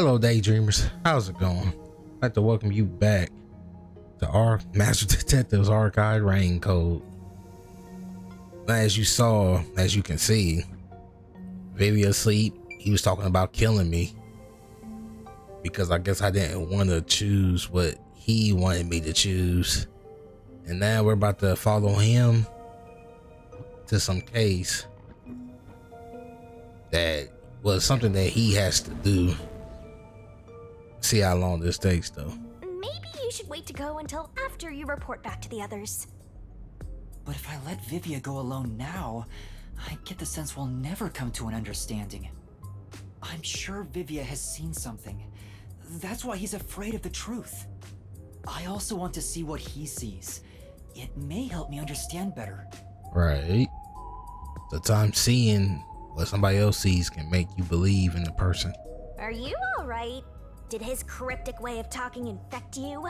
Hello, daydreamers. How's it going? I'd like to welcome you back to our Master Detective's Archive Rain Code. As you can see, Vivia asleep. He was talking about killing me because I guess I didn't want to choose what he wanted me to choose. And now we're about to follow him to some case that was something that he has to do. See how long this takes though. Maybe you should wait to go until after you report back to the others. But if I let Vivia go alone now, I get the sense we'll never come to an understanding. I'm sure Vivia has seen something. That's why he's afraid of the truth. I also want to see what he sees. It may help me understand better. Right. Sometimes seeing what somebody else sees can make you believe in the person. Are you alright? Did his cryptic way of talking infect you?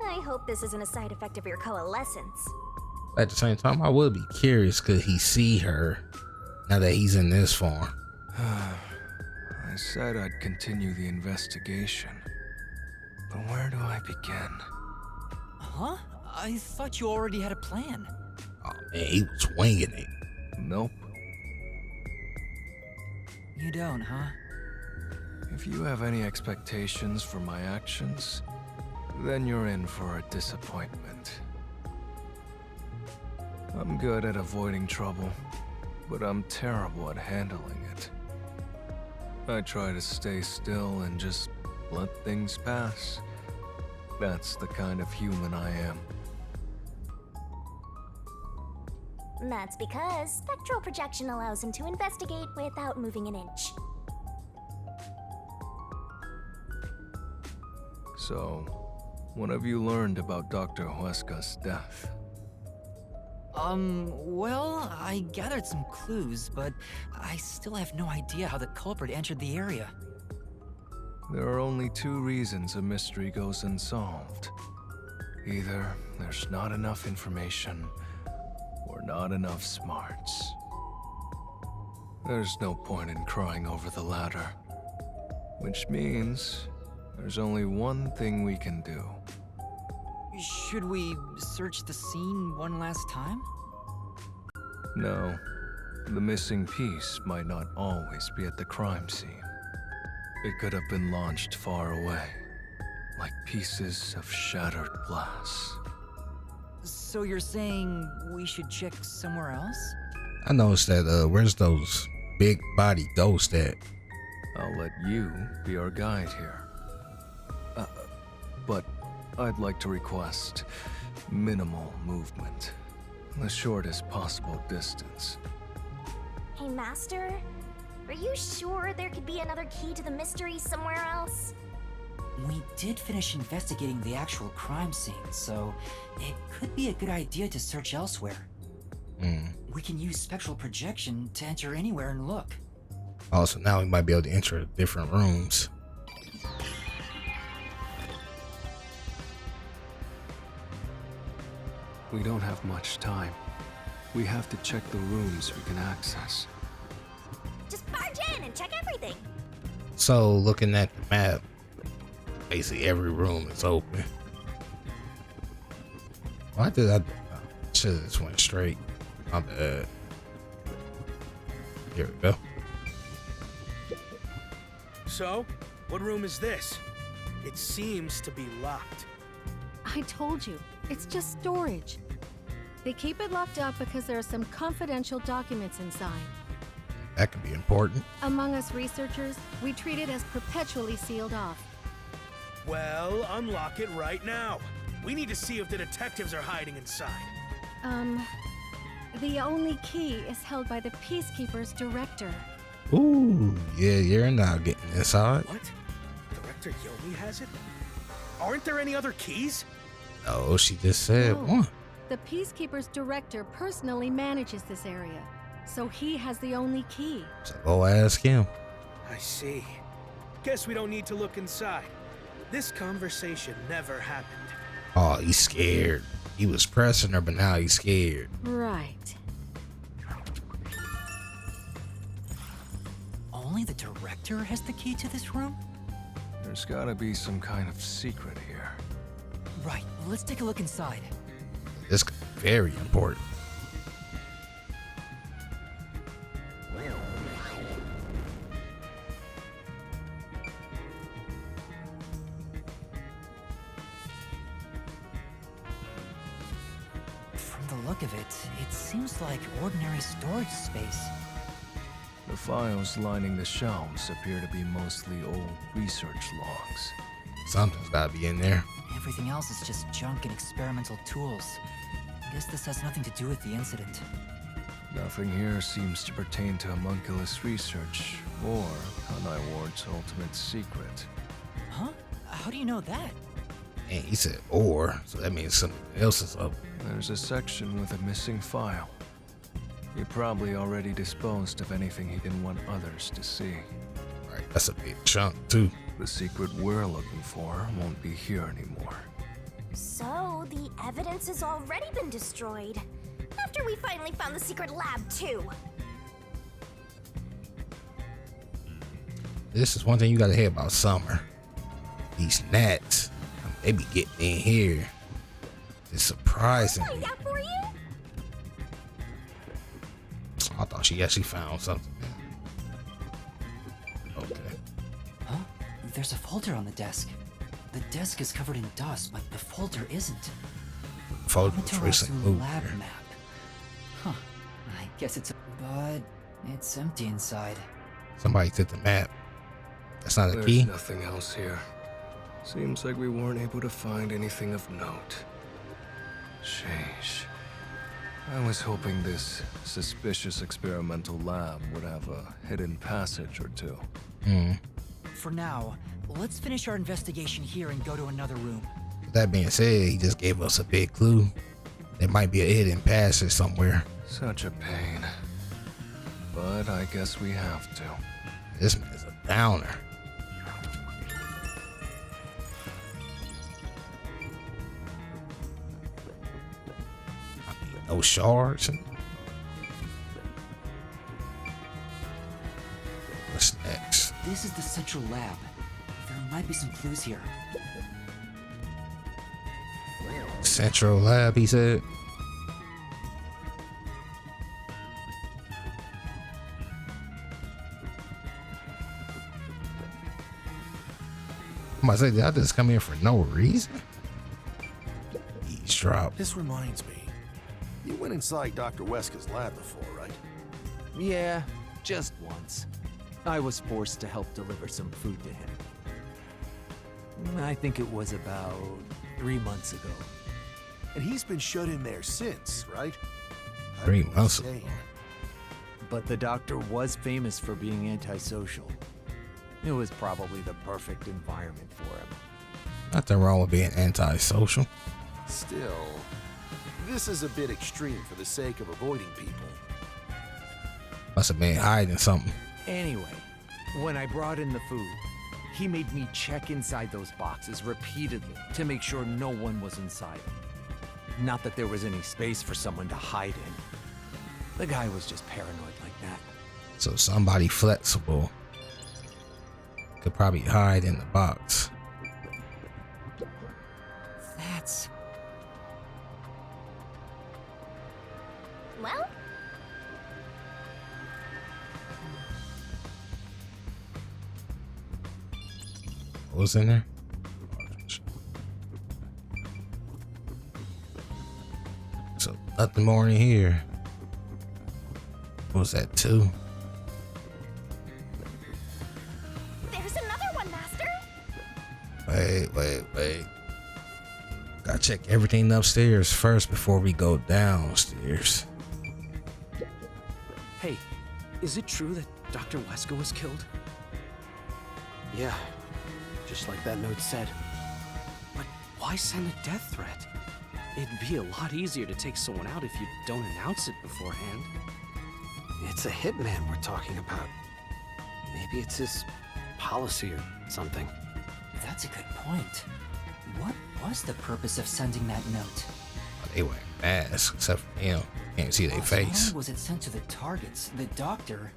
I hope this isn't a side effect of your coalescence. At the same time, I would be curious, could he see her now that he's in this form? I said I'd continue the investigation, but where do I begin? Huh? I thought you already had a plan. Oh man, he was winging it. Nope. You don't, huh? If you have any expectations for my actions, then you're in for a disappointment. I'm good at avoiding trouble, but I'm terrible at handling it. I try to stay still and just let things pass. That's the kind of human I am. That's because spectral projection allows him to investigate without moving an inch. So, what have you learned about Dr. Huesca's death? Well, I gathered some clues, but I still have no idea how the culprit entered the area. There are only two reasons a mystery goes unsolved. Either there's not enough information, or not enough smarts. There's no point in crying over the latter. Which means there's only one thing we can do. Should we search the scene one last time? No, the missing piece might not always be at the crime scene. It could have been launched far away, like pieces of shattered glass. So you're saying we should check somewhere else? I noticed that, where's those big body ghosts at? I'll let you be our guide here. But I'd like to request minimal movement. The shortest possible distance. Hey, Master, are you sure there could be another key to the mystery somewhere else? We did finish investigating the actual crime scene, so it could be a good idea to search elsewhere. We can use spectral projection to enter anywhere and look. Also, now we might be able to enter different rooms. We don't have much time. We have to check the rooms we can access. Just barge in and check everything. So, looking at the map, basically every room is open. Why did I should have just went straight? My bad. Here we go. So, what room is this? It seems to be locked. I told you, it's just storage. They keep it locked up because there are some confidential documents inside. That could be important. Among us researchers, we treat it as perpetually sealed off. Well, unlock it right now. We need to see if the detectives are hiding inside. The only key is held by the Peacekeeper's director. Ooh, yeah, you're not getting inside. What? Director Yomi has it? Aren't there any other keys? No, she just said No. one. The Peacekeeper's director personally manages this area, so he has the only key. So go ask him. I see. Guess we don't need to look inside. This conversation never happened. Oh, he's scared. He was pressing her, but now he's scared. Right. Only the director has the key to this room? There's gotta be some kind of secret here. Right, let's take a look inside. This is very important. From the look of it, it seems like ordinary storage space. The files lining the shelves appear to be mostly old research logs. Something's gotta be in there. Everything else is just junk and experimental tools. I guess this has nothing to do with the incident. Nothing here seems to pertain to homunculus research or Kanai Ward's ultimate secret. Huh? How do you know that? And he said or, so that means something else is up. There's a section with a missing file. He probably already disposed of anything he didn't want others to see. Right, that's a big chunk too. The secret we're looking for won't be here anymore. So, the evidence has already been destroyed. After we finally found the secret lab, too. This is one thing you gotta hear about Summer. These gnats, they be getting in here. It's surprising. Find out for you? I thought she actually found something. Okay. Huh? There's a folder on the desk. The desk is covered in dust, but the folder isn't. Folder was recently Amaterasu moved lab here. map. Huh. I guess it's but it's empty inside. Somebody took the map. That's not a There's key. nothing else here. Seems like we weren't able to find anything of note. Sheesh. I was hoping this suspicious experimental lab would have a hidden passage or two. For now, let's finish our investigation here and go to another room. With that being said, he just gave us a big clue. There might be a hidden passage somewhere. Such a pain. But I guess we have to. This man's a downer. No shards. What's next? This is the central lab. There might be some clues here. Central lab, he said. I'm about to say, did I just come here for no reason? Eavesdrop. This reminds me. You went inside Dr. Weska's lab before, right? Yeah, just once. I was forced to help deliver some food to him. I think it was about 3 months ago. And he's been shut in there since, right? 3 months ago. Insane. But the doctor was famous for being antisocial. It was probably the perfect environment for him. Nothing wrong with being antisocial. Still, this is a bit extreme for the sake of avoiding people. Must have been hiding something. Anyway, when I brought in the food, he made me check inside those boxes repeatedly to make sure no one was inside them. Not that there was any space for someone to hide in. The guy was just paranoid like that. So somebody flexible could probably hide in the box. That's... Well, What was in there? So nothing more in here. What was that, 2? there's another one, Master. Wait. Gotta check everything upstairs first before we go downstairs. Hey, is it true that Dr. Weska was killed? Yeah, just like that note said. But why send a death threat? It'd be a lot easier to take someone out if you don't announce it beforehand. It's a hitman we're talking about. Maybe it's his policy or something. That's a good point. What was the purpose of sending that note? They wearing masks except for him. Can't see their Not face. only was it sent to the targets, the doctor,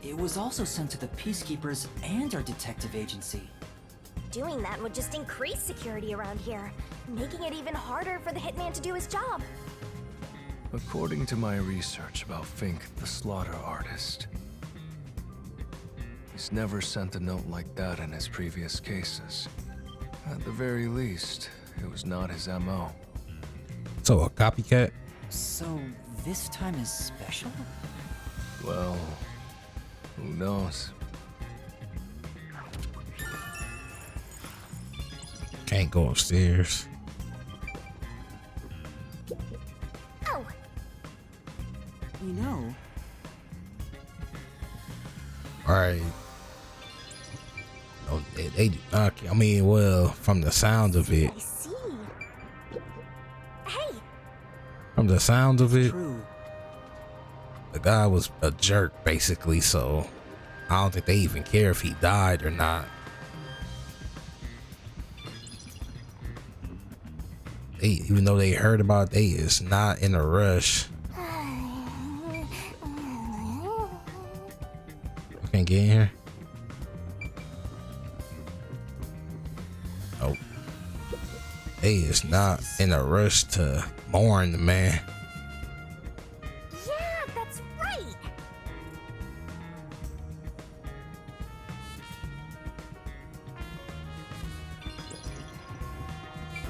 it was also sent to the peacekeepers and our detective agency. Doing that would just increase security around here, making it even harder for the hitman to do his job. According to my research about Fink, the slaughter artist, he's never sent a note like that in his previous cases. At the very least, it was not his MO. So a copycat? So this time is special? Well, who knows? Can't go upstairs. Oh, You know, Alright. No, they do not. I mean, well, from the sound of it, I see. Hey, from the sound of it, true. the guy was a jerk, basically. So I don't think they even care if he died or not. Even though they heard about it, they is not in a rush. Can't get in here. Oh, they is not in a rush to mourn the man. yeah, that's right.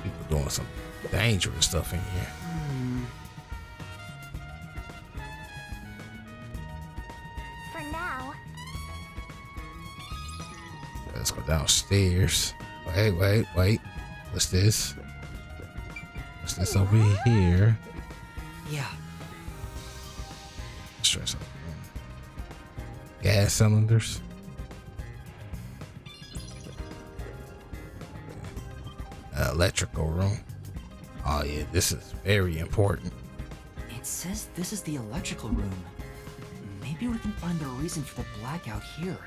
People doing some dangerous stuff in here. For now. Let's go downstairs. Wait. What's this? What's this over here? Yeah. Stress up. Gas cylinders. Electrical room. Oh yeah, this is very important. It says this is the electrical room. Maybe we can find the reason for the blackout here.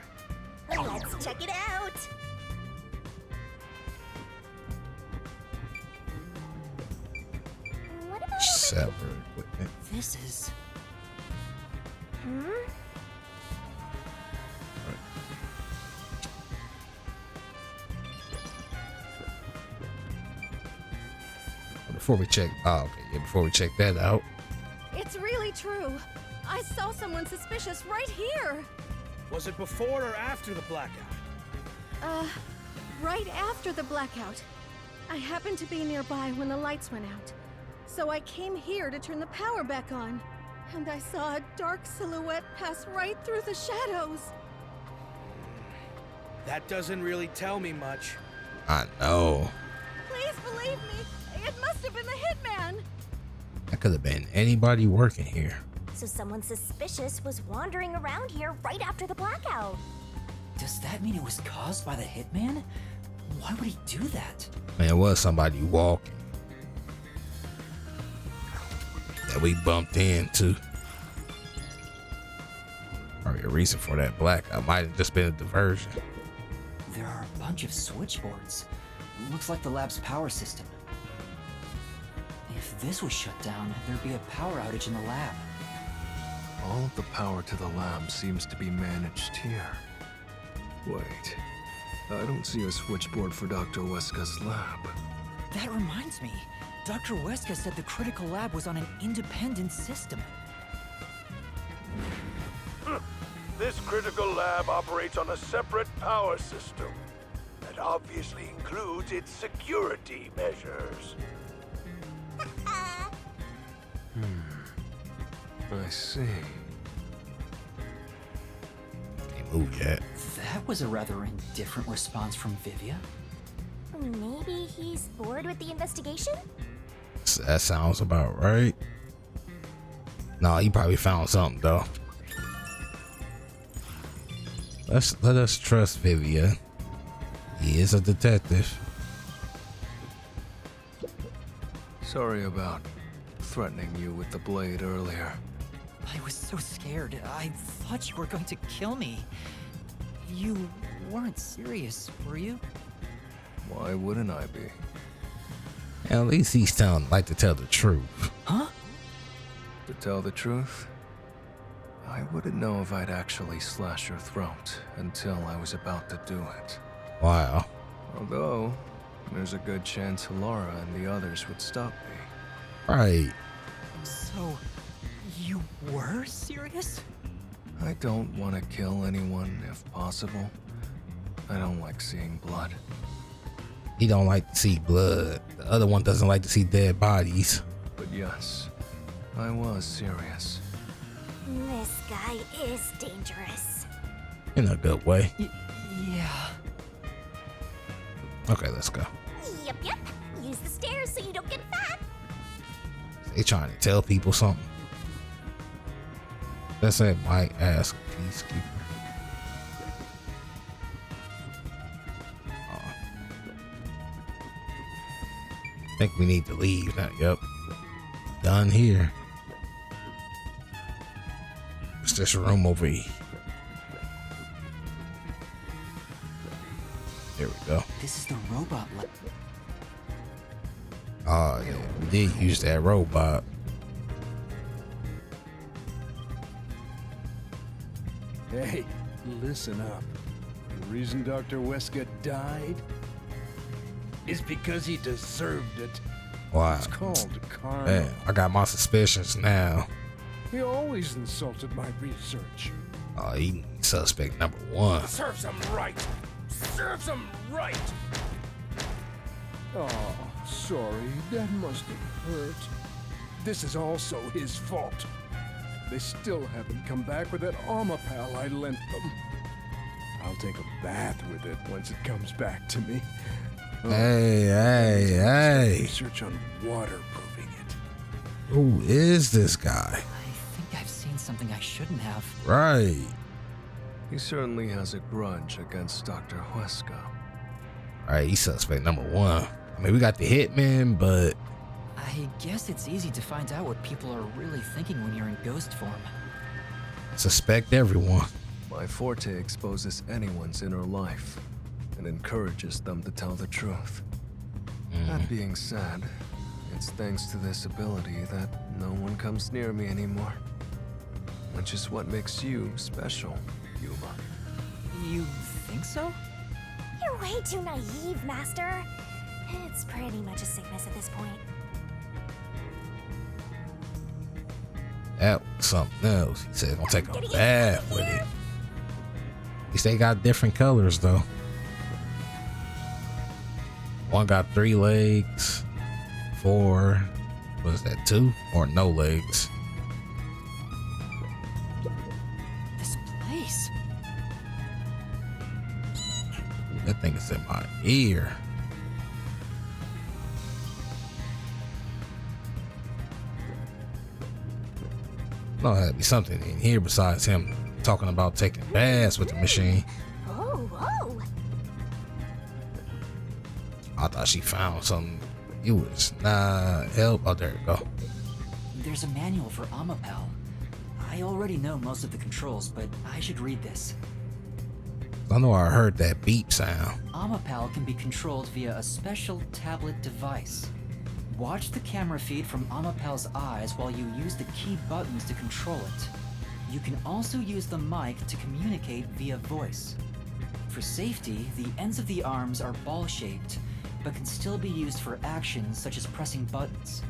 Let's check it out. What about Separate equipment. This is... Before we check, before we check that out, It's really true. I saw someone suspicious right here. Was it before or after the blackout? Right after the blackout. I happened to be nearby when the lights went out. So I came here to turn the power back on. And I saw a dark silhouette pass right through the shadows. That doesn't really tell me much. I know Please believe me. It must have been the hitman. that could have been anybody working here. So someone suspicious was wandering around here right after the blackout. Does that mean it was caused by the hitman? Why would he do that? And it was somebody walking that we bumped into. Probably a reason for that blackout. Might have just been a diversion. There are a bunch of switchboards. Looks like the lab's power system. If this was shut down, there'd be a power outage in the lab. All of the power to the lab seems to be managed here. Wait, I don't see a switchboard for Dr. Weska's lab. That reminds me. Dr. Weska said the critical lab was on an independent system. This critical lab operates on a separate power system that obviously includes its security measures. I see. Can't move yet. That was a rather indifferent response from Vivia. Maybe he's bored with the investigation? That sounds about right. No, he probably found something though. Let us trust Vivia. He is a detective. Sorry about threatening you with the blade earlier. I was so scared. I thought you were going to kill me. You weren't serious, were you? Why wouldn't I be? At least he's like to tell the truth. Huh? To tell the truth, I wouldn't know if I'd actually slash your throat until I was about to do it. Wow. Although, there's a good chance Laura and the others would stop me. Right. So, you were serious? I don't want to kill anyone if possible. I don't like seeing blood. He don't like to see blood. The other one doesn't like to see dead bodies. But yes, I was serious. This guy is dangerous. In a good way. Yeah. Okay, let's go. Yep. Use the stairs so you don't get fat. They trying to tell people something. That's it, Mike. Ask Peacekeeper. I think we need to leave now. Yep. Done here. It's this room over here. There we go. This is the robot. Oh, yeah. We did use that robot. Hey, listen up. The reason Dr. Wesker died is because he deserved it. Wow. It's called karma. Man, I got my suspicions now. He always insulted my research. Oh, he suspect number one. Serves him right. Serves him right. Oh, sorry. That must have hurt. This is also his fault. They still haven't come back with that armor pal I lent them. I'll take a bath with it once it comes back to me. Hey. Research on waterproofing it. Who is this guy? I think I've seen something I shouldn't have. Right. He certainly has a grudge against Dr. Wesker. Alright, he's suspect number one. I mean, we got the hitman, but I guess it's easy to find out what people are really thinking when you're in ghost form. suspect everyone. My forte exposes anyone's inner life and encourages them to tell the truth. That being said, it's thanks to this ability that no one comes near me anymore. Which is what makes you special, Yuma. You think so? You're way too naive, Master. It's pretty much a sickness at this point. That was something else. He said, don't take a bath with it. At least they got different colors, though. One got 3 legs, 4, what is that, 2? Or no legs. This place. That thing is in my ear. No, there'd be something in here besides him talking about taking baths with the machine. Oh, whoa. I thought she found something. You was not help. Oh, there you go. There's a manual for Amapel. I already know most of the controls, but I should read this. I know I heard that beep sound. Amapel can be controlled via a special tablet device. Watch the camera feed from Amapel's eyes while you use the key buttons to control it. You can also use the mic to communicate via voice. For safety, the ends of the arms are ball-shaped, but can still be used for actions such as pressing buttons.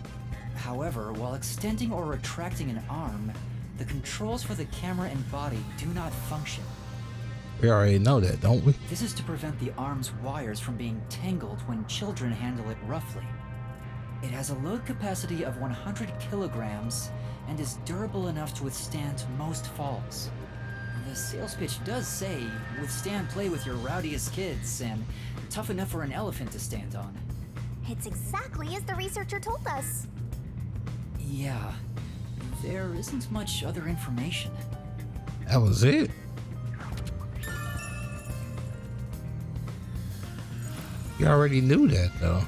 However, while extending or retracting an arm, the controls for the camera and body do not function. We already know that, don't we? This is to prevent the arm's wires from being tangled when children handle it roughly. It has a load capacity of 100 kilograms and is durable enough to withstand most falls. The sales pitch does say, withstand play with your rowdiest kids and tough enough for an elephant to stand on. It's exactly as the researcher told us. Yeah, there isn't much other information. That was it. You already knew that, though.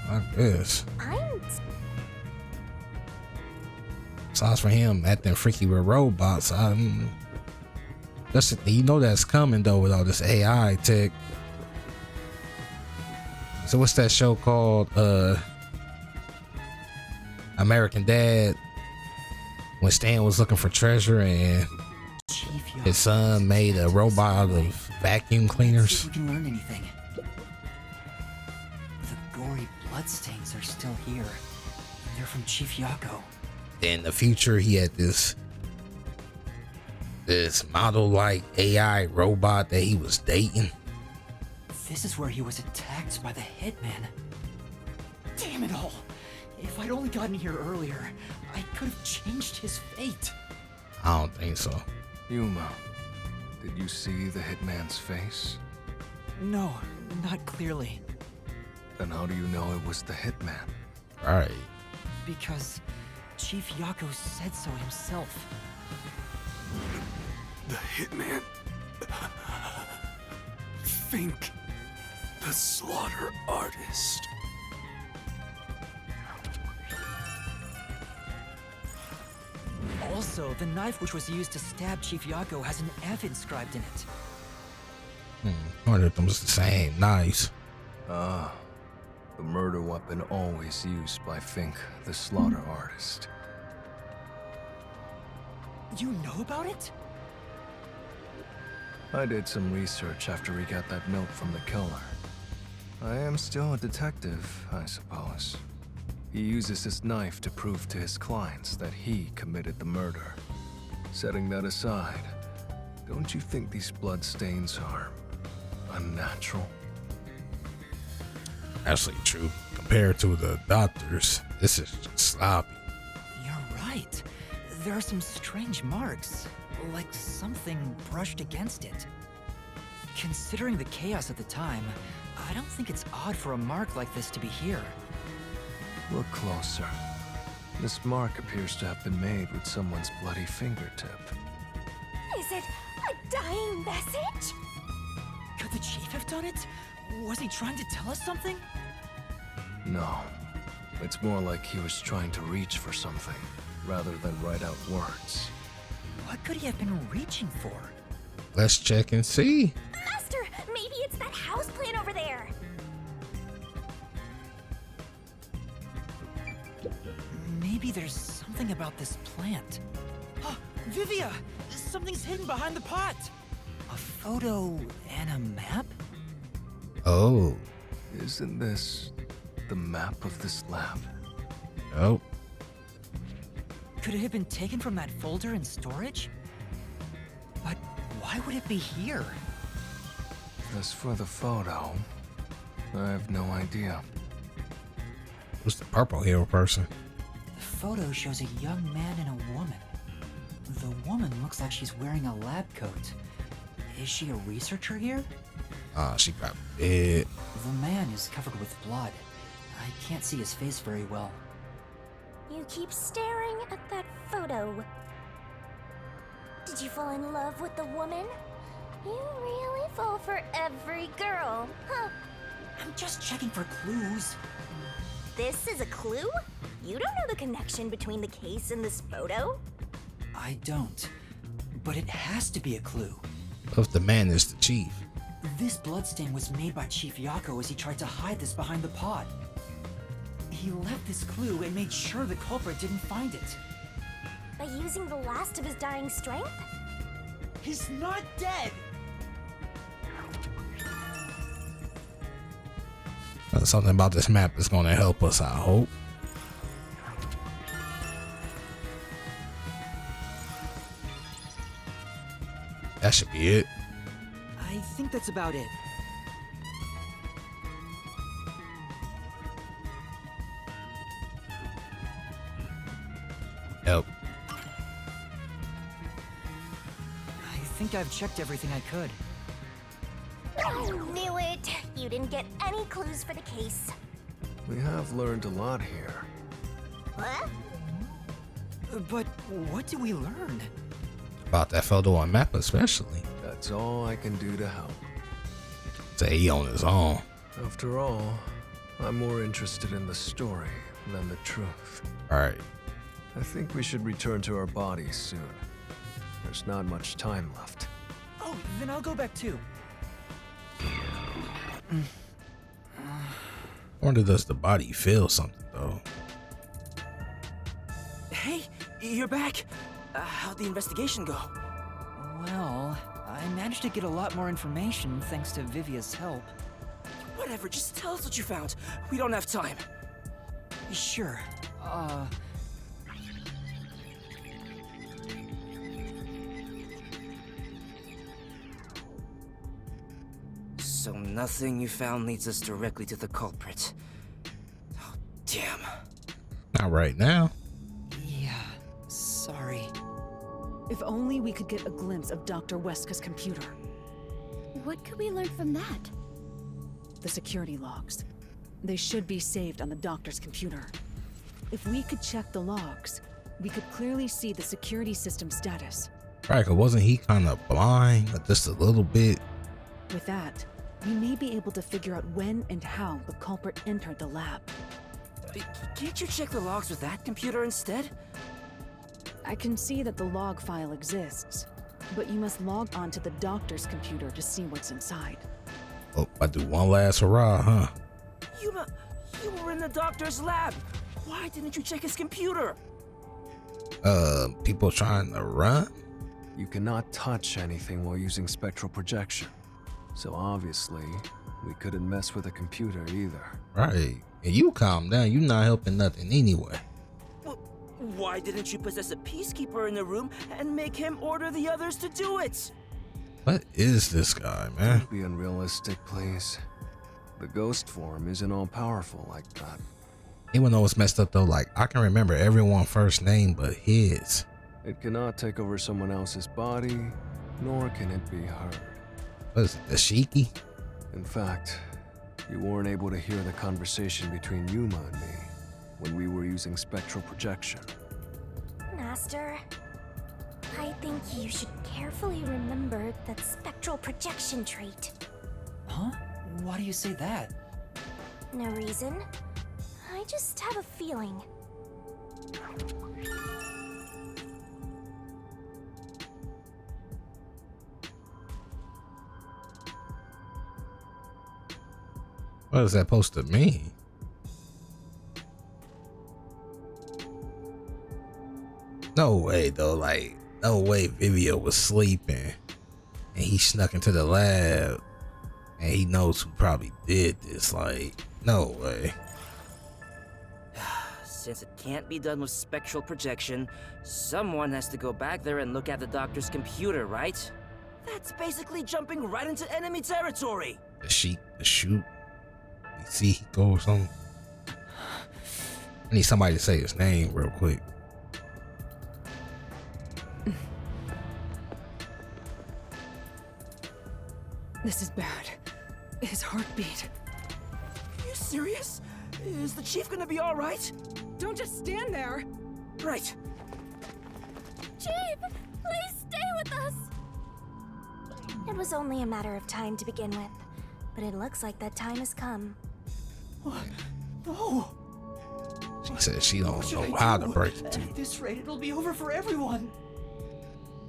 I guess. Besides for him acting freaky with robots, you know that's coming though with all this AI tech. So what's that show called? American Dad. When Stan was looking for treasure and his son made a robot out of vacuum Let's see cleaners. if we can learn anything. The gory bloodstains are still here. They're from Chief Yako. In the future, he had this model like AI robot that he was dating. This is where he was attacked by the hitman. Damn it all! If I'd only gotten here earlier, I could have changed his fate. I don't think so. Yuma, did you see the hitman's face? No, not clearly. Then how do you know it was the hitman? Right. Because Chief Yako said so himself. The hitman. Think. The slaughter artist. Also, the knife which was used to stab Chief Yako has an F inscribed in it. I wonder if them was the same knives. Ah, the murder weapon always used by Fink, the slaughter artist. You know about it? I did some research after we got that note from the killer. I am still a detective, I suppose. He uses his knife to prove to his clients that he committed the murder. Setting that aside, don't you think these bloodstains are unnatural? Actually true. Compared to the doctors, this is just sloppy. You're right. There are some strange marks, like something brushed against it. Considering the chaos at the time, I don't think it's odd for a mark like this to be here. Look closer. This mark appears to have been made with someone's bloody fingertip. Is it a dying message? Could the chief have done it? Was he trying to tell us something? No. It's more like he was trying to reach for something, rather than write out words. What could he have been reaching for? Let's check and see. Master, maybe it's that house plant over there. Maybe there's something about this plant. Oh, Vivia! Something's hidden behind the pot! A photo and a map? Oh. Isn't this the map of this lab? Oh. Could it have been taken from that folder in storage? But why would it be here? As for the photo, I have no idea. Who's the purple hair person? The photo shows a young man and a woman. The woman looks like she's wearing a lab coat. Is she a researcher here? She got dead. The man is covered with blood. I can't see his face very well. You keep staring at that photo. Did you fall in love with the woman? You really fall for every girl, huh? I'm just checking for clues. This is a clue? You don't know the connection between the case and this photo? I don't. But it has to be a clue. If the man is the chief. This bloodstain was made by Chief Yako as he tried to hide this behind the pod. He left this clue and made sure the culprit didn't find it. By using the last of his dying strength? He's not dead! Something about this map is going to help us, I hope. That should be it. I think that's about it. Yep. I think I've checked everything I could. I knew it! You didn't get any clues for the case. We have learned a lot here. What? But what do we learn? About that photo on map especially. That's all I can do to help. Say he on his own. After all, I'm more interested in the story than the truth. Alright. I think we should return to our bodies soon. There's not much time left. Oh, then I'll go back too. I wonder, does the body feel something though? Hey, you're back. How'd the investigation go? Well, I I managed to get a lot more information thanks to Vivia's help. Whatever, just tell us what you found. We don't have time. Sure. So nothing you found leads us directly to the culprit. Oh, damn. Not right now. Yeah, sorry. If only we could get a glimpse of Dr. Weska's computer. What could we learn from that? The security logs. They should be saved on the doctor's computer. If we could check the logs, we could clearly see the security system status. Right, 'cause wasn't he kind of blind, just a little bit? With that, we may be able to figure out when and how the culprit entered the lab. Can't you check the logs with that computer instead? I can see that the log file exists, but you must log on to the doctor's computer to see what's inside. Oh, I do one last hurrah, huh? Yuma, you were in the doctor's lab. Why didn't you check his computer? People trying to run? You cannot touch anything while using spectral projection. So obviously, we couldn't mess with a computer either. Right. And you calm down. You not helping nothing anyway. Well, why didn't you possess a peacekeeper in the room and make him order the others to do it? What is this guy, man? Don't be unrealistic, please. The ghost form isn't all powerful like that. Even though it's messed up though, like I can remember everyone's first name but his. It cannot take over someone else's body, nor can it be heard. What is it, the Shiki? In fact, you weren't able to hear the conversation between Yuma and me when we were using spectral projection. Master, I think you should carefully remember that spectral projection trait. Huh? Why do you say that? No reason. I just have a feeling. What is that supposed to mean? No way though, like no way Vivia was sleeping and he snuck into the lab and he knows who probably did this. Like, no way. Since it can't be done with spectral projection, someone has to go back there and look at the doctor's computer, right? That's basically jumping right into enemy territory. The shoot. You see he goes or something. I need somebody to say his name real quick. This is bad. His heartbeat. Are you serious? Is the chief gonna be all right? Don't just stand there! Right. Chief, please stay with us! It was only a matter of time to begin with, but it looks like that time has come. What? No! She said she don't know how to break it to you. At this rate, it'll be over for everyone.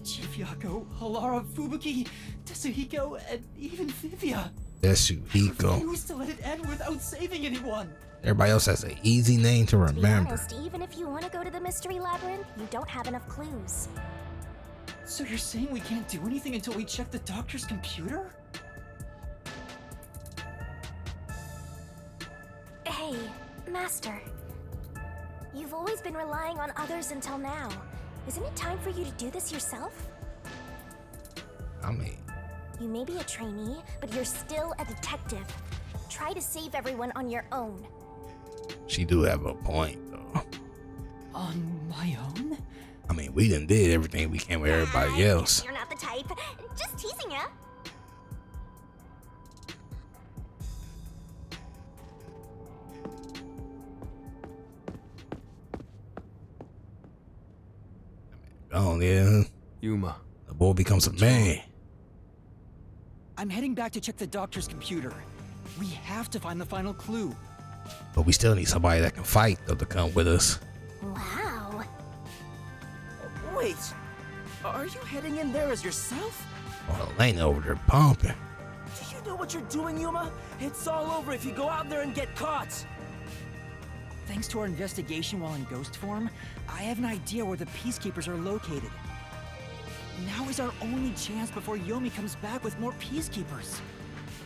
Chief Yako, Halara, Fubuki, Tetsuhiko, and even Vivia. Tetsuhiko. Refuse to let it end without saving anyone. Everybody else has an easy name to remember. To be honest, even if you want to go to the mystery labyrinth, you don't have enough clues. So you're saying we can't do anything until we check the doctor's computer? Hey, Master. You've always been relying on others until now. Isn't it time for you to do this yourself? I mean, you may be a trainee, but you're still a detective. Try to save everyone on your own. she do have a point though. On my own? I mean, we done did everything we can with everybody else. You're not the type. Just teasing ya. Oh yeah. Yuma. The boy becomes a man. I'm heading back to check the doctor's computer. We have to find the final clue. But we still need somebody that can fight though to come with us. Wow. Wait, are you heading in there as yourself? Oh, Elena over there pumping. Do you know what you're doing, Yuma? It's all over if you go out there and get caught. Thanks to our investigation while in ghost form, I have an idea where the peacekeepers are located. Now is our only chance before Yomi comes back with more peacekeepers.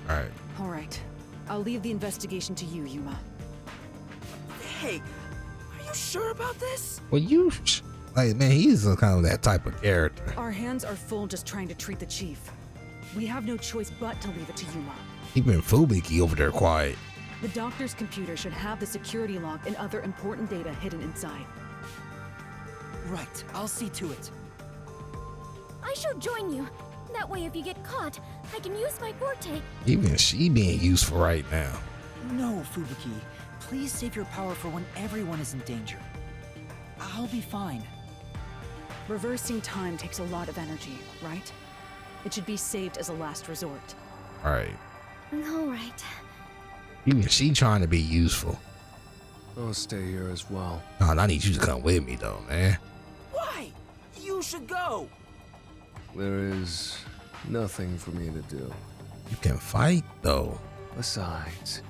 Alright. All right. I'll leave the investigation to you, Yuma. Hey, are you sure about this? Well, you like, man, he's a kind of that type of character. Our hands are full just trying to treat the chief. We have no choice but to leave it to Yuma. He been Fubiki over there quiet. The doctor's computer should have the security log and other important data hidden inside. Right, I'll see to it. I should join you. That way, if you get caught, I can use my forte. Even she being useful right now. No, Fubuki. Please save your power for when everyone is in danger. I'll be fine. Reversing time takes a lot of energy, right? It should be saved as a last resort. Alright. All right. Even she trying to be useful. I'll stay here as well. Oh, I need you to come with me though, man. Why? You should go. There is nothing for me to do. You can fight though. Besides,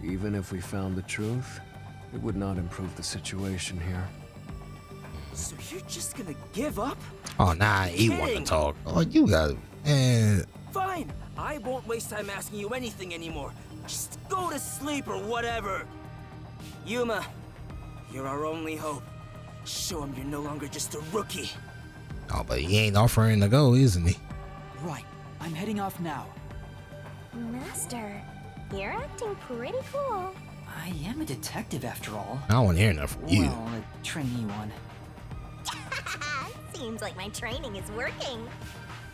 even if we found the truth, it would not improve the situation here. So you're just gonna give up? Oh, nah, he want to Kidding. talk. Oh, you got it. Man, Fine. I won't waste time asking you anything anymore. Just go to sleep or whatever. Yuma, you're our only hope. Show him you're no longer just a rookie. oh, but he ain't offering to go, isn't he? Right, I'm heading off now. Master, you're acting pretty cool. I am a detective after all. I don't want to hear enough from you. Well, a trainee one. Seems like my training is working.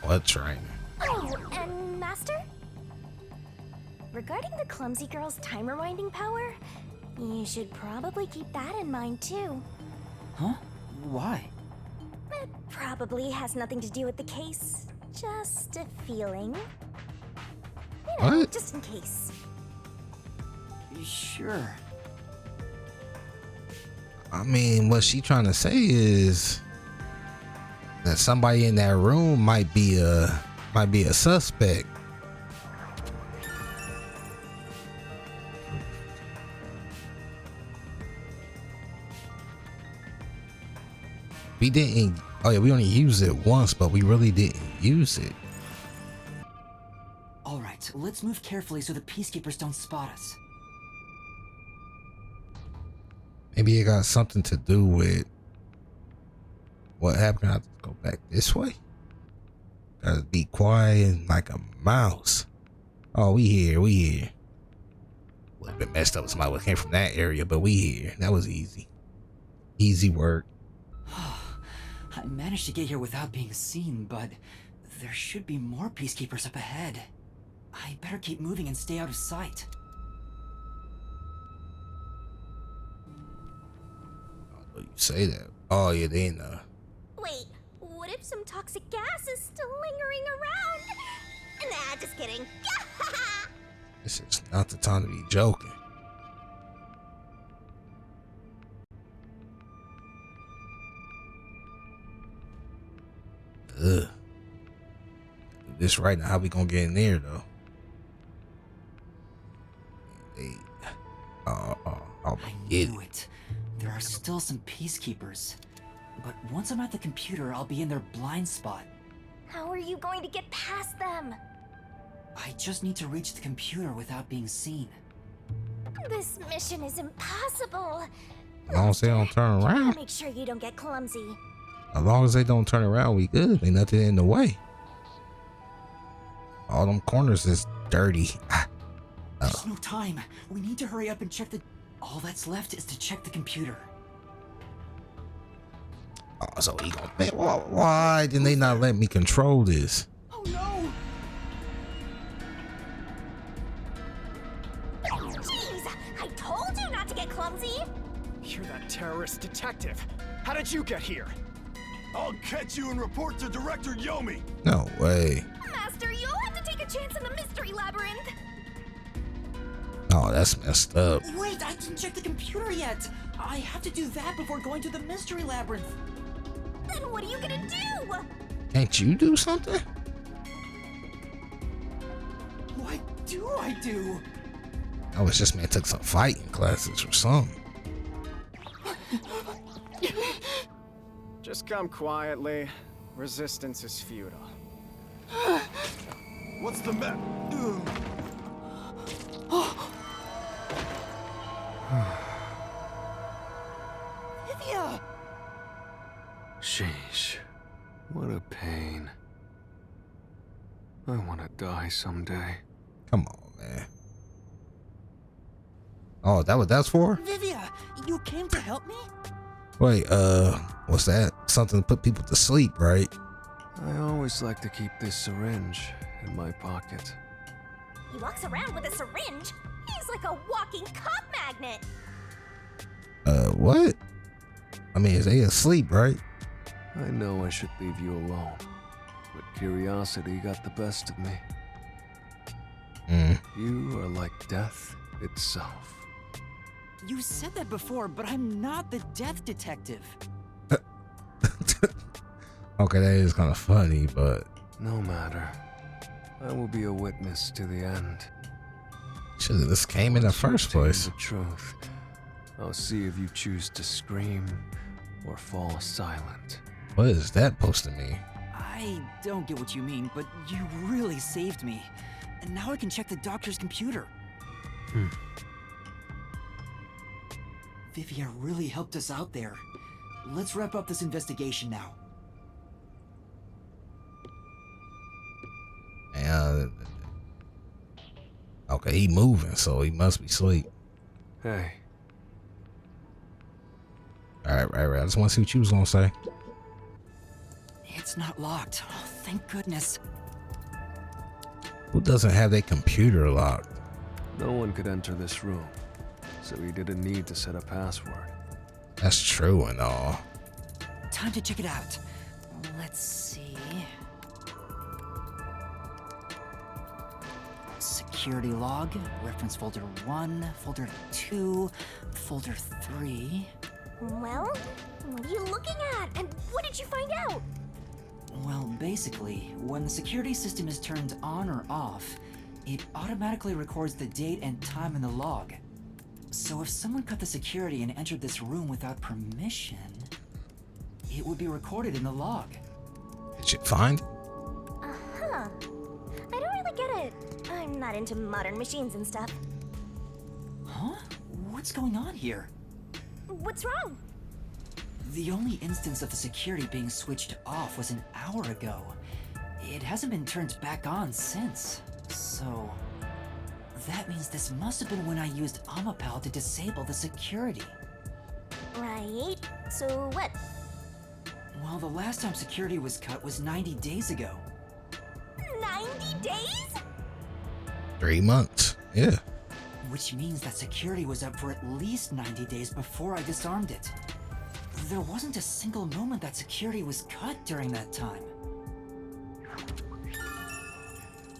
What training? Oh, and Master? Regarding the clumsy girl's time rewinding power, you should probably keep that in mind too. Huh? Why? It probably has nothing to do with the case. Just a feeling. You know, What? just in case. Sure. I mean, what she trying to say is that somebody in that room might be a suspect. We didn't. Oh yeah, we only used it once, but we really didn't use it. All right, let's move carefully so the peacekeepers don't spot us. Maybe it got something to do with what happened. I have to go back this way. Gotta be quiet like a mouse. Oh, we here. Would have been messed up if somebody came from that area, but we here. That was easy. Easy work. I managed to get here without being seen, but there should be more peacekeepers up ahead. I better keep moving and stay out of sight. Oh, you say that. Oh yeah, they know. Wait, what if some toxic gas is still lingering around? Nah, just kidding. This is not the time to be joking. Ugh. This right now, how we gonna get in there though? I'll I knew it. There are still some peacekeepers. But once I'm at the computer, I'll be in their blind spot. How are you going to get past them? I just need to reach the computer without being seen. This mission is impossible. As long as they don't turn around. Make sure you don't get clumsy. As long as they don't turn around, we good. Ain't nothing in the way. All them corners is dirty. There's no time. We need to hurry up and check the... All that's left is to check the computer. Oh, so he gonna... Man, why didn't they not let me control this? Oh no! Jeez, I told you not to get clumsy. You're that terrorist detective. How did you get here? I'll catch you and report to Director Yomi. No way. Master, you'll have to take a chance in the mystery labyrinth. Oh, that's messed up. Wait, I didn't check the computer yet. I have to do that before going to the mystery labyrinth. Then what are you gonna do? Can't you do something? What do I do? I was just man took some fighting classes or something. Just come quietly. Resistance is futile. What's the matter? Vivia! Sheesh. What a pain. I want to die someday. Come on, man. Oh, that's for? Vivia, you came to help me? Wait, what's that? Something to put people to sleep, right? I always like to keep this syringe in my pocket. He walks around with a syringe. He's like a walking cop magnet. What? I mean, is they asleep, right? I know I should leave you alone, but curiosity got the best of me. You are like death itself. You said that before, but I'm not the death detective. Okay, that is kind of funny, but no matter. I will be a witness to the end. should have just came in the first place. The truth. I'll see if you choose to scream or fall silent. What is that supposed to mean? I don't get what you mean, but you really saved me. And now I can check the doctor's computer. Vivia really helped us out there. Let's wrap up this investigation now. Okay, he moving, so he must be asleep. Hey. Right. I just want to see what you was gonna say. It's not locked. Oh, thank goodness. Who doesn't have their computer locked? No one could enter this room, so he didn't need to set a password. That's true and all. Time to check it out. Let's see. Security log, reference folder 1, folder 2, folder 3. Well, what are you looking at? And what did you find out? Well, basically, when the security system is turned on or off, it automatically records the date and time in the log. So if someone cut the security and entered this room without permission, it would be recorded in the log. Did you find? Uh-huh. I don't really get it. I'm not into modern machines and stuff. Huh? What's going on here? What's wrong? The only instance of the security being switched off was an hour ago. It hasn't been turned back on since. So that means this must have been when I used Amapal to disable the security. Right. So what? Well, the last time security was cut was 90 days ago. 90 days? 3 months. Yeah. Which means that security was up for at least 90 days before I disarmed it. There wasn't a single moment that security was cut during that time.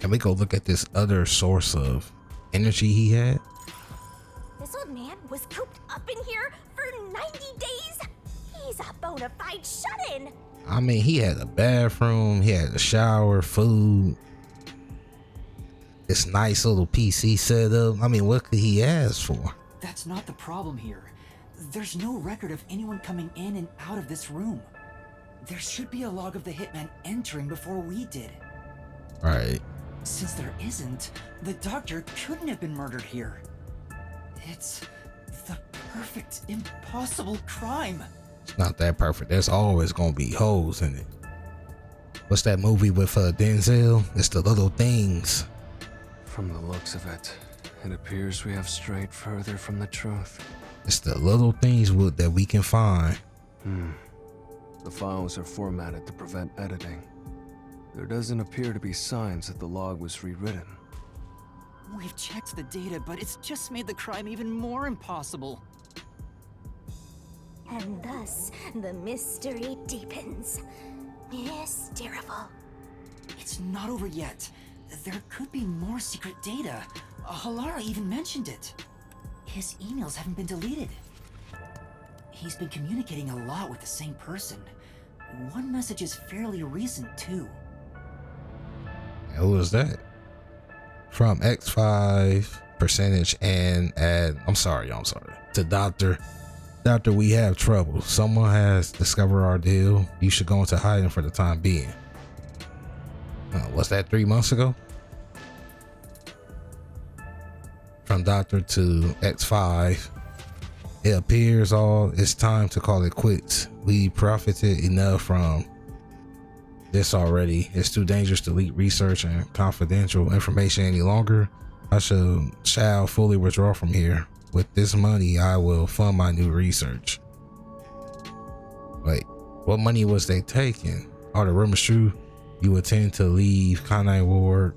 Can we go look at this other source of energy he had? This old man was cooped up in here for 90 days? He's a bona fide shut-in. I mean, he had a bathroom, he had a shower, food, this nice little PC setup. I mean, what could he ask for? That's not the problem here. There's no record of anyone coming in and out of this room. There should be a log of the hitman entering before we did. Right. Since there isn't, the doctor couldn't have been murdered here. It's the perfect, impossible crime. It's not that perfect. There's always gonna be holes in it. What's that movie with Denzel? It's The Little Things. From the looks of it, it appears we have strayed further from the truth. It's the little things that we can find. The files are formatted to prevent editing. There doesn't appear to be signs that the log was rewritten. We've checked the data, but it's just made the crime even more impossible. And thus, the mystery deepens. Mysterious. It's not over yet. There could be more secret data. Halara even mentioned it. His emails haven't been deleted. He's been communicating a lot with the same person. One message is fairly recent, too. Who was that? From X5 percentage and add, I'm sorry, to Dr. Doctor, we have trouble. Someone has discovered our deal. You should go into hiding for the time being. What's that, 3 months ago? From Doctor to X5. It appears it's time to call it quits. We profited enough from this already. It's too dangerous to leak research and confidential information any longer. I shall fully withdraw from here. With this money, I will fund my new research. Wait, what money was they taking? Are the rumors true? You intend to leave Kanai Ward?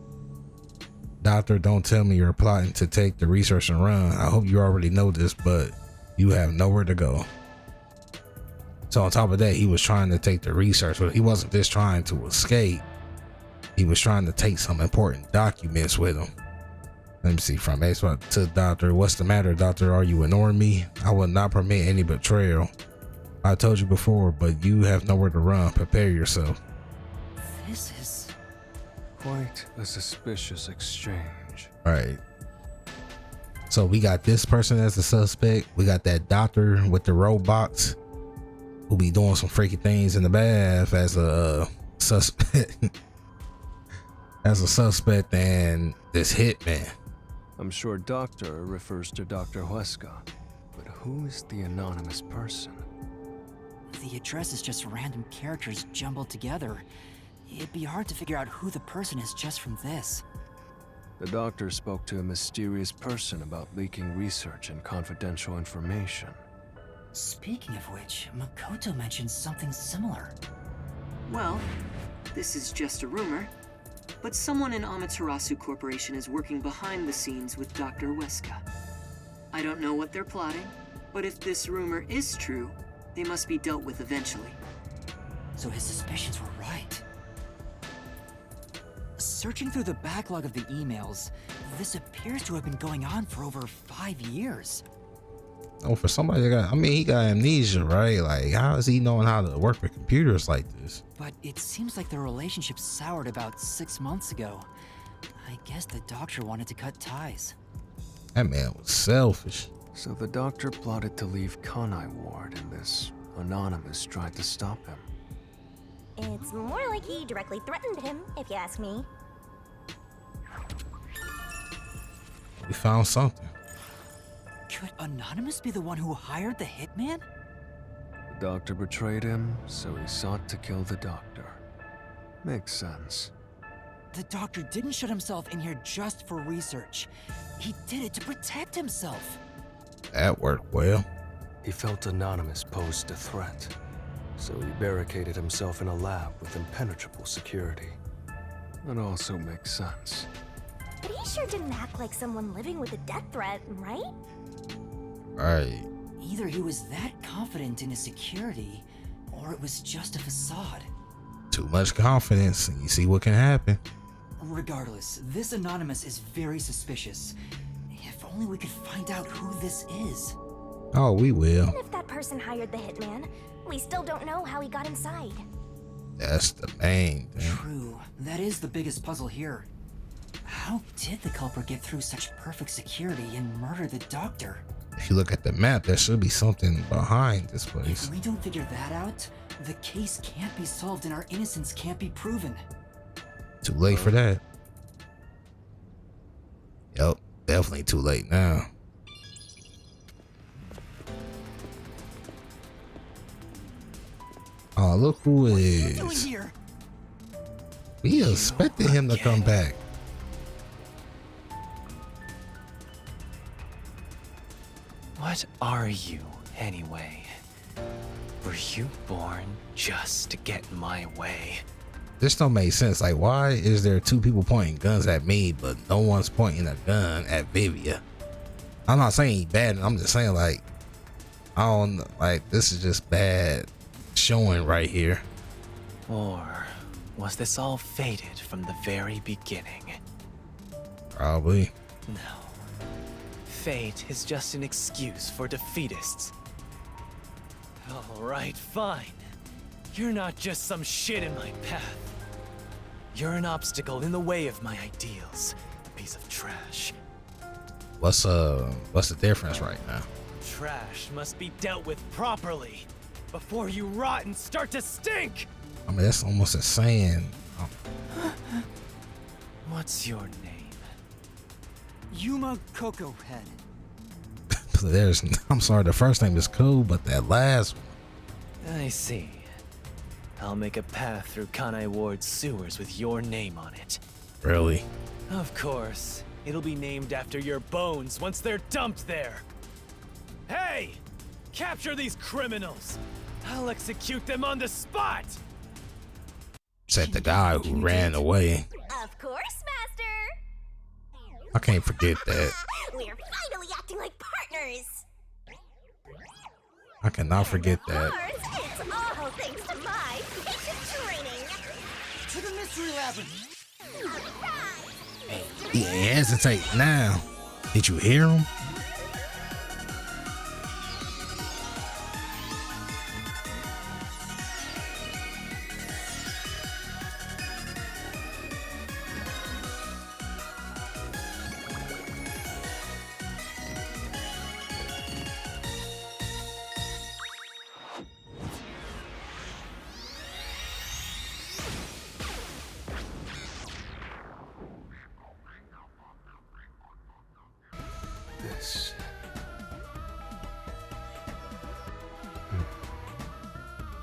Doctor, don't tell me you're plotting to take the research and run. I hope you already know this, but you have nowhere to go. So on top of that, he was trying to take the research, but he wasn't just trying to escape. He was trying to take some important documents with him. Let me see, from X to Doctor. What's the matter, Doctor? Are you ignoring me? I will not permit any betrayal. I told you before, but you have nowhere to run. Prepare yourself. This is quite a suspicious exchange. Right. So we got this person as a suspect. We got that doctor with the robots who be doing some freaky things in the bath as a suspect. As a suspect, and this hitman. I'm sure Doctor refers to Dr. Huesca, but who is the anonymous person? The address is just random characters jumbled together. It'd be hard to figure out who the person is just from this. The doctor spoke to a mysterious person about leaking research and confidential information. Speaking of which, Makoto mentioned something similar. Well, this is just a rumor, but someone in Amaterasu Corporation is working behind the scenes with Dr. Huesca. I don't know what they're plotting, but if this rumor is true, they must be dealt with eventually. So his suspicions were right. Searching through the backlog of the emails, this appears to have been going on for over 5 years. Oh, for somebody that he got amnesia, right? Like, how is he knowing how to work with computers like this? But it seems like the relationship soured about 6 months ago. I guess the doctor wanted to cut ties. That man was selfish. So the doctor plotted to leave Kanai Ward, and this anonymous tried to stop him. It's more like he directly threatened him, if you ask me. We found something. Could Anonymous be the one who hired the hitman? The doctor betrayed him, so he sought to kill the doctor. Makes sense. The doctor didn't shut himself in here just for research. He did it to protect himself. That worked well. He felt Anonymous posed a threat, so he barricaded himself in a lab with impenetrable security. That also makes sense. But he sure didn't act like someone living with a death threat, right? Right. Either he was that confident in his security, or it was just a facade. Too much confidence, and you see what can happen. Regardless, this Anonymous is very suspicious. If only we could find out who this is. Oh, we will. Even if that person hired the hitman, we still don't know how he got inside. That's the main thing. True, that is the biggest puzzle here. How did the culprit get through such perfect security and murder the doctor? If you look at the map, there should be something behind this place. If we don't figure that out, the case can't be solved and our innocence can't be proven. Too late for that. Yep, definitely too late now. Oh, look who it is. We expected him to come back. What are you, anyway? Were you born just to get in my way? This don't make sense. Like, why is there two people pointing guns at me, but no one's pointing a gun at Vivia? I'm not saying he's bad. I'm just saying, like, I don't, like, this is just bad showing right here. Or was this all fated from the very beginning? Probably. No. Fate is just an excuse for defeatists. Alright, fine. You're not just some shit in my path. You're an obstacle in the way of my ideals, a piece of trash. What's the difference right now? trash must be dealt with properly before you rot and start to stink. I mean, that's almost a saying. What's your name? Yuma Kokohead. I'm sorry, the first name is cool, but that last one. I see. I'll make a path through Kanai Ward's sewers with your name on it. Really? Of course. It'll be named after your bones once they're dumped there. Hey! Capture these criminals! I'll execute them on the spot! Said the guy who ran away. Of course, Master! I can't forget that. We're finally acting like partners! I cannot forget that. It's all thanks to my patient training! To the mystery labyrinth! He ain't hesitate now. Did you hear him? This.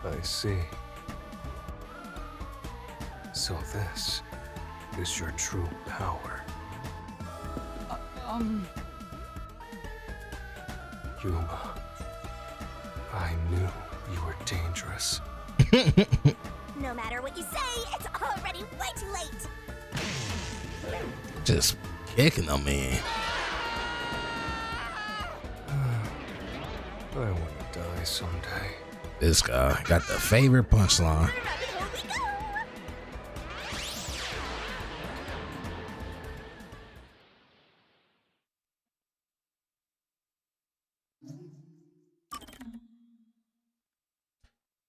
I see. So this is your true power. Yuma, I knew you were dangerous. No matter what you say, it's already way too late! Just kicking them in. I want to die someday. This guy got the favorite punchline.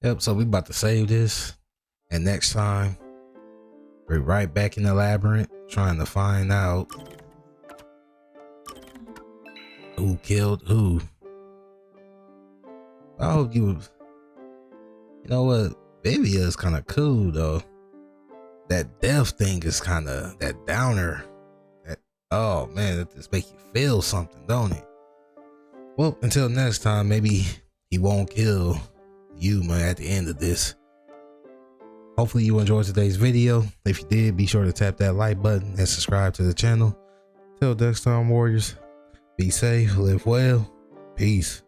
Yep, so we about to save this, and next time we're right back in the labyrinth trying to find out who killed who. I hope you know what, Vivia is kind of cool though. That death thing is kind of that downer. That, oh man, that just make you feel something, don't it? Well, until next time, maybe he won't kill Yuma at the end of this. Hopefully you enjoyed today's video. If you did, be sure to tap that like button and subscribe to the channel. Till next time, warriors, be safe, live well, peace.